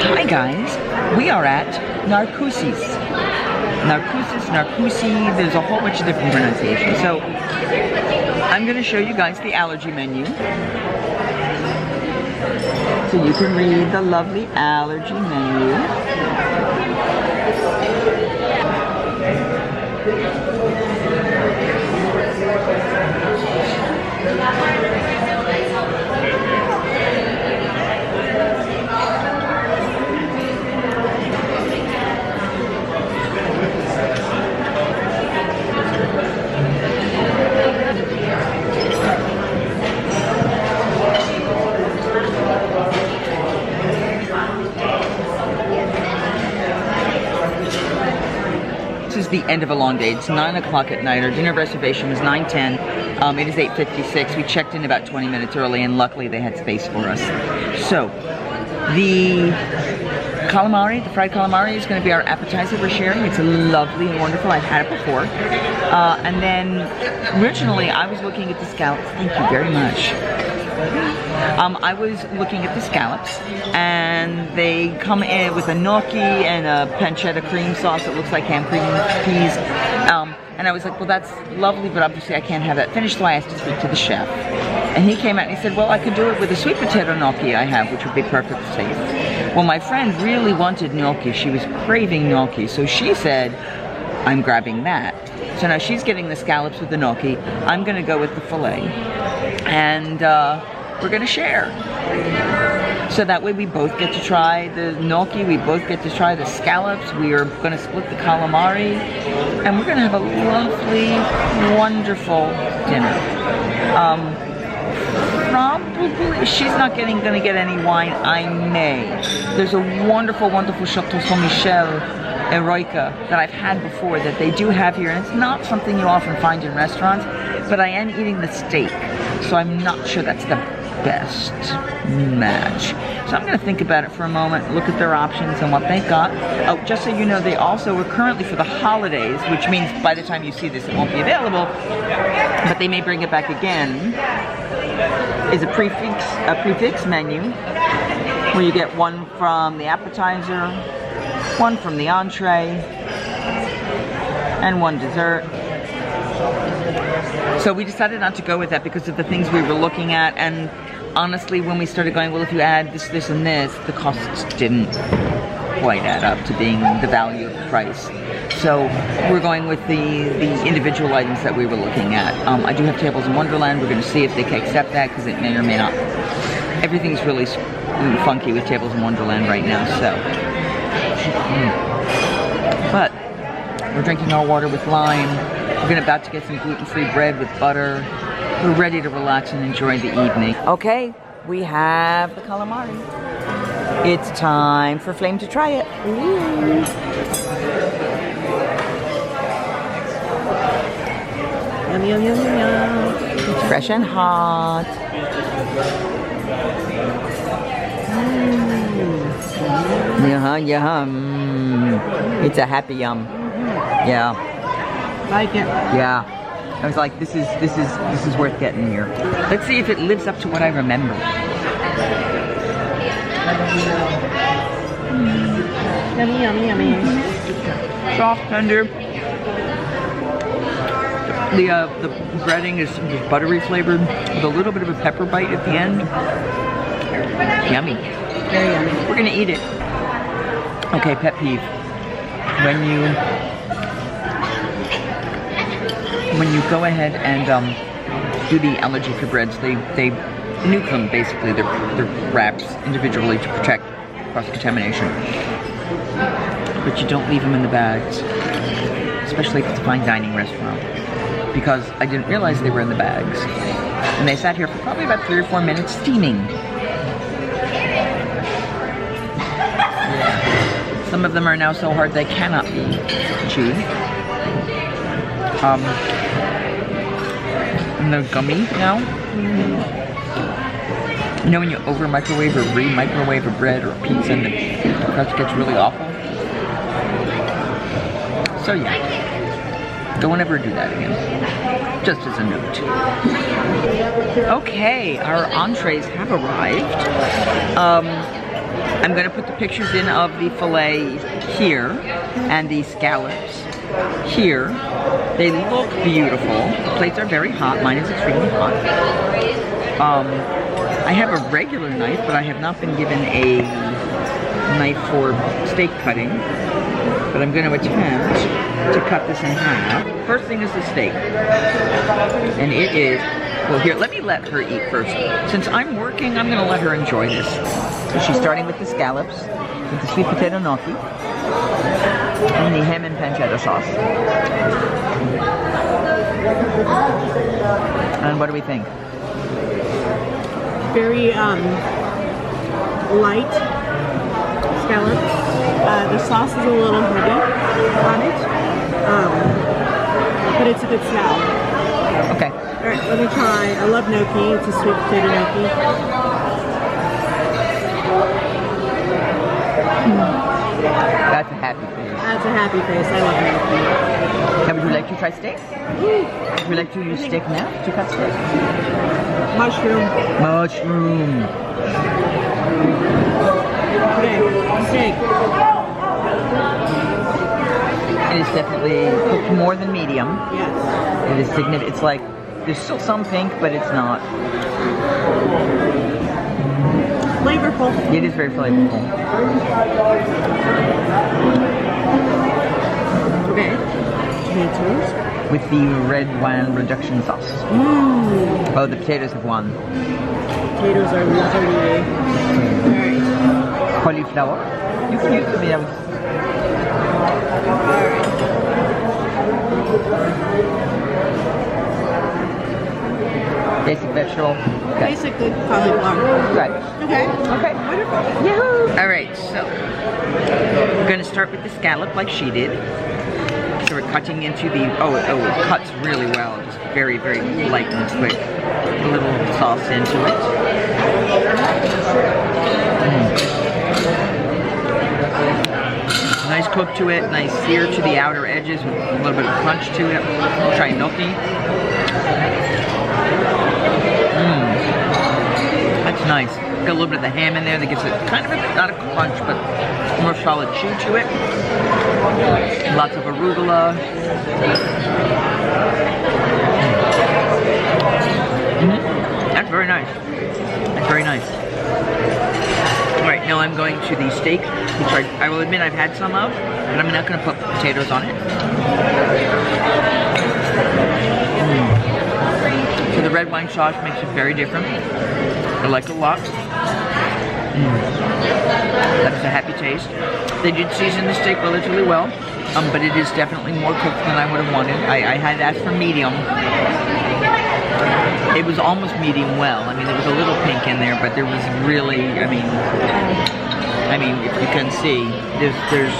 Hi guys, we are at Narcooses. Narcoosi, there's a whole bunch of different pronunciations. So I'm going to show you guys the allergy menu. So you can read the lovely allergy menu. This is the end of a long day. It's 9 o'clock at night. Our dinner reservation was 9:10. It is 8:56. We checked in about 20 minutes early, and luckily they had space for us. So, the calamari, the fried calamari, is going to be our appetizer we're sharing. It's lovely and wonderful. I've had it before. And then, originally, I was looking at the scallops. Thank you very much. I was looking at the scallops, and they come in with a gnocchi and a pancetta cream sauce that looks like ham, cream, peas. And I was like, well, that's lovely, but obviously I can't have that finished, so I asked to speak to the chef. And he came out and he said, well, I could do it with a sweet potato gnocchi I have, which would be perfect for taste. Well, my friend really wanted gnocchi. She was craving gnocchi, so she said, I'm grabbing that. So now she's getting the scallops with the gnocchi. I'm going to go with the filet. And we're going to share. So that way we both get to try the gnocchi, we both get to try the scallops, we are going to split the calamari, and we're going to have a lovely, wonderful dinner. Probably, she's not going to get any wine, I may. There's a wonderful, wonderful Flame and Michele Eroica that I've had before that they do have here, and it's not something you often find in restaurants, but I am eating the steak, so I'm not sure that's the best match. So I'm going to think about it for a moment, look at their options and what they've got. Oh, just so you know, they also are currently for the holidays, which means by the time you see this it won't be available, but they may bring it back again, is a prefix menu where you get one from the appetizer, one from the entree, and one dessert. So we decided not to go with that because of the things we were looking at, and honestly when we started going, well, if you add this, this, and this, the costs didn't quite add up to being the value of the price. So we're going with the individual items that we were looking at. I do have Tables in Wonderland. We're going to see if they can accept that because it may or may not. Everything's really funky with Tables in Wonderland right now, so. But we're drinking our water with lime. We're about to get some gluten-free bread with butter. We're ready to relax and enjoy the evening. Okay, we have the calamari. It's time for Flame to try it. Ooh. Yum, yum, yum, yum, yum. It's fresh and hot. Yum. It's a happy yum. Yeah. Like it. Yeah. I was like, this is worth getting here. Let's see if it lives up to what I remember. Yummy, yummy, yummy. Soft, tender. The breading is buttery flavored with a little bit of a pepper bite at the end. Yummy. Very yummy. We're gonna eat it. Okay, pet peeve. When you go ahead and do the allergy for breads, they nuke them basically. They're wrapped individually to protect cross-contamination. But you don't leave them in the bags, especially if it's a fine dining restaurant, because I didn't realize they were in the bags. And they sat here for probably about 3 or 4 minutes steaming. Some of them are now so hard they cannot be chewed. And they're gummy now. You know when you over microwave or re-microwave a bread or a pizza and the crust gets really awful? So yeah, don't ever do that again. Just as a note. Okay, our entrees have arrived. I'm gonna put the pictures in of the filet here and the scallops here. They look beautiful. The plates are very hot. Mine is extremely hot. I have a regular knife, but I have not been given a knife for steak cutting. But I'm gonna attempt to cut this in half. First thing is the steak. And it is, well here, let me let her eat first. Since I'm working, I'm gonna let her enjoy this. So she's starting with the scallops, with the sweet potato gnocchi, and the ham and pancetta sauce. And what do we think? Very light scallops. The sauce is a little heavy on it, but it's a good salad. Okay. All right, let me try. I love gnocchi. It's a sweet potato gnocchi. That's a happy face. That's a happy face. I love gnocchi. Now, would you like to try steak? Would you like to use steak now to cut steak? Mushroom. Mushroom. Okay, steak. It is definitely cooked more than medium. Yes. It is significant. It's like, there's still some pink, but it's not. Flavorful. It is very flavorful. Okay. Potatoes. With the red wine reduction sauce. Mmm. Oh, the potatoes have won. Potatoes are lovely. Alright. Cauliflower. You can use the potatoes. Basic vegetable. Okay. Basic good cauliflower. Right. Okay. Okay. Wonderful. Yahoo! Alright, so we're going to start with the scallop like she did. So we're cutting into the, oh, it cuts really well. Just very, very light and quick. A little sauce into it. Nice cook to it, nice sear to the outer edges with a little bit of crunch to it. Try gnocchi. That's nice. Got a little bit of the ham in there that gives it kind of not a crunch, but more solid chew to it. Lots of arugula. That's very nice. That's very nice. Alright, now I'm going to the steak, which I will admit I've had some of, but I'm not going to put potatoes on it. So the red wine sauce makes it very different. I like it a lot. That is a happy taste. They did season the steak relatively well, but it is definitely more cooked than I would have wanted. I had asked for medium. It was almost medium well. I mean, there was a little pink in there, but there was really, I mean, if you can see, there's,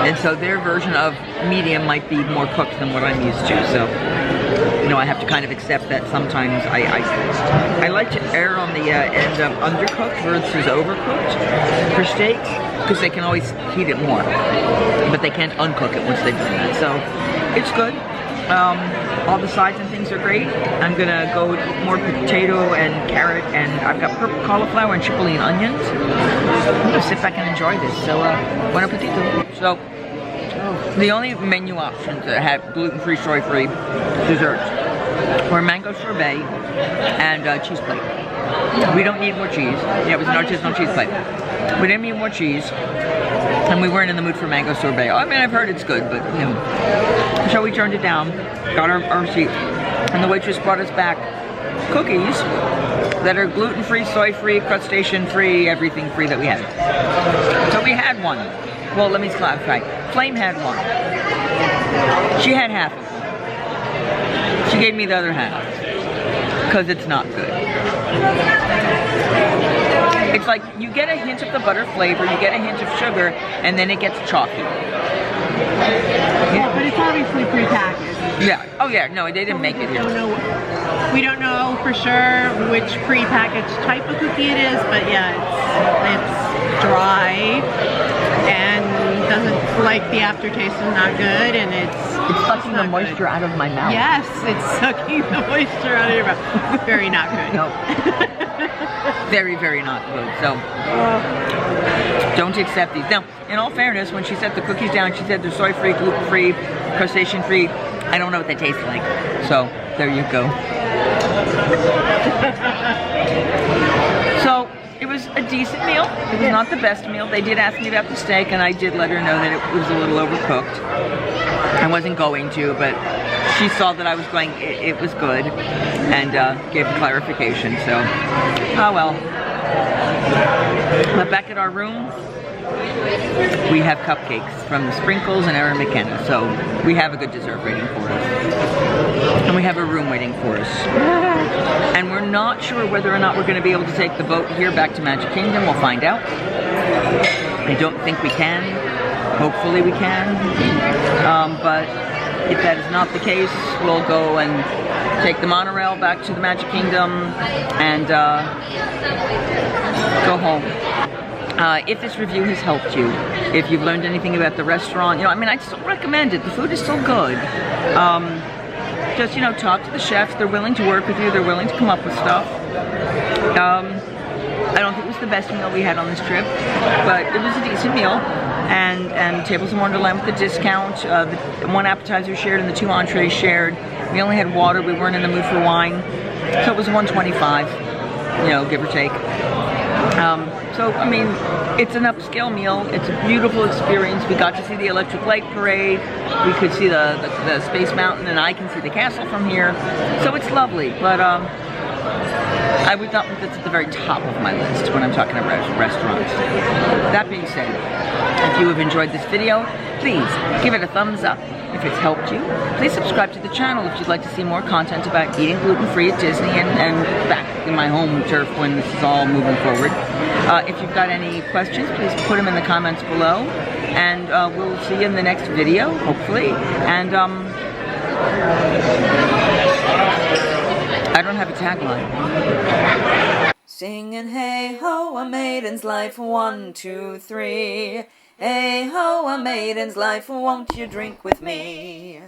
and so their version of medium might be more cooked than what I'm used to, so, you know, I have to kind of accept that sometimes I like to err on the end of undercooked versus overcooked for steak, because they can always heat it more, but they can't uncook it once they've done that, so it's good. All the sides and things are great. I'm gonna go with more potato and carrot, and I've got purple cauliflower and chipotle and onions. I'm gonna sit back and enjoy this. So, buon appetito. So, the only menu options that have gluten-free, soy-free desserts were mango sorbet and cheese plate. We don't need more cheese. Yeah, it was an artisanal cheese plate. We didn't need more cheese, and we weren't in the mood for mango sorbet. I mean, I've heard it's good, but, you know. So we turned it down, got our receipt, and the waitress brought us back cookies that are gluten-free, soy-free, crustacean-free, everything-free that we had. So we had one. Well, let me clarify. Flame had one. She had half of it. She gave me the other half, because it's not good. It's like you get a hint of the butter flavor, you get a hint of sugar, and then it gets chalky. Yeah, but it's obviously prepackaged. Yeah. Oh yeah. No, they didn't make it here. We don't know for sure which prepackaged type of cookie it is, but yeah, it's dry and doesn't, like, the aftertaste is not good, and it's sucking the moisture out of my mouth. Yes, it's sucking the moisture out of your mouth. Very not good. No. very, very not good. So don't accept these. Now, in all fairness, when she set the cookies down, she said they're soy-free, gluten-free, crustacean-free. I don't know what they taste like. So there you go. So it was a decent meal. It was not the best meal. They did ask me about the steak, and I did let her know that it was a little overcooked. I wasn't going to, but she saw that I was going, it was good, and gave clarification, so, oh well. But back at our room, we have cupcakes from the Sprinkles and Erin McKenna, so we have a good dessert waiting for us. And we have a room waiting for us. And we're not sure whether or not we're going to be able to take the boat here back to Magic Kingdom. We'll find out. I don't think we can. Hopefully we can. But if that is not the case, we'll go and take the monorail back to the Magic Kingdom and go home. If this review has helped you, if you've learned anything about the restaurant, you know, I mean, I still recommend it. The food is still good. Just, you know, talk to the chefs. They're willing to work with you. They're willing to come up with stuff. I don't think it was the best meal we had on this trip, but it was a decent meal. And Tables in Wonderland with the discount, the one appetizer shared and the 2 entrees shared. We only had water, we weren't in the mood for wine. So it was $125, you know, give or take. So, I mean, it's an upscale meal. It's a beautiful experience. We got to see the Electric Light Parade. We could see the Space Mountain, and I can see the castle from here. So it's lovely, but I would not put this at the very top of my list when I'm talking about restaurants. That being said, if you have enjoyed this video, please give it a thumbs up. If it's helped you, please subscribe to the channel if you'd like to see more content about eating gluten-free at Disney and back in my home turf when this is all moving forward. If you've got any questions, please put them in the comments below, and we'll see you in the next video, hopefully. And I don't have a tagline. Singing hey ho, a maiden's life, 1, 2, 3. Hey ho, a maiden's life, won't you drink with me?